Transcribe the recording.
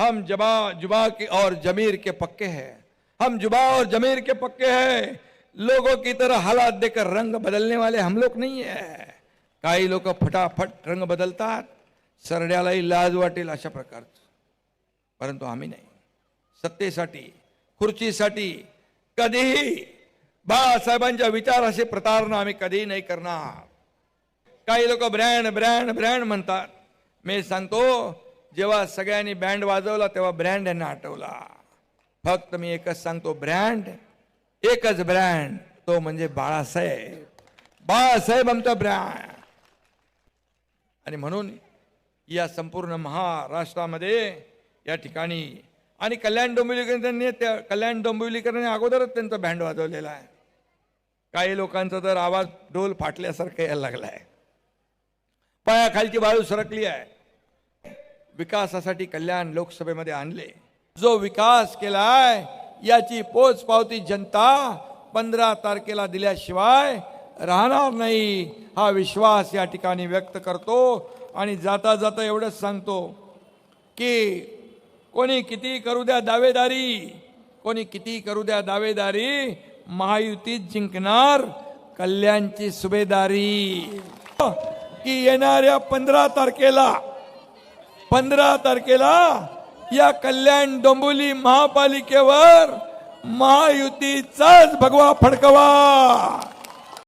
हम जुबा के और जमीर के पक्के हैं, हम जुबा और जमीर के पक्के हैं। लोगों की तरह हालात देकर रंग बदलने वाले हम लोग नहीं है। काही लोक फटाफट रंग बदलतात, सरड्यालाही लाज वाटेल अशा प्रकारचं, परंतु आम्ही नाही. सत्तेसाठी, खुर्चीसाठी कधीही बाळासाहेबांच्या विचाराशी प्रतारणा आम्ही कधीही नाही करणार. काही लोक ब्रँड ब्रँड ब्रँड म्हणतात. मी सांगतो, जेव्हा सगळ्यांनी बँड वाजवला तेव्हा ब्रँड यांना आठवला. फक्त मी एकच सांगतो, ब्रँड एकच ब्रँड, तो म्हणजे बाळासाहेब. बाळासाहेब आमचा ब्रँड. आणि म्हणून या संपूर्ण महाराष्ट्रामध्ये या ठिकाणी आणि कल्याण डोंबिवलीकरांनी अगोदरच त्यांचा बँड वाजवलेला आहे. काही लोकांचा तर आवाज ढोल फाटल्यासारखं यायला लागलाय, पायाखालची बाळू सरकली आहे. विकासासाठी कल्याण लोकसभेमध्ये आणले. जो विकास केलाय याची पोचपावती जनता 15 तारखेला दिल्याशिवाय राहणार नाही, हा विश्वास या ठिकाणी व्यक्त करतो. आणि जाता जाता एवढंच सांगतो की कोणी किती करू द्या दावेदारी, कोणी किती करू द्या दावेदारी, महायुतीत जिंकणार कल्याणची सुभेदारी. की येणाऱ्या 15 तारखेला या कल्याण डोंबिवली महापालिकेवर महायुतीचाच भगवा फडकवा.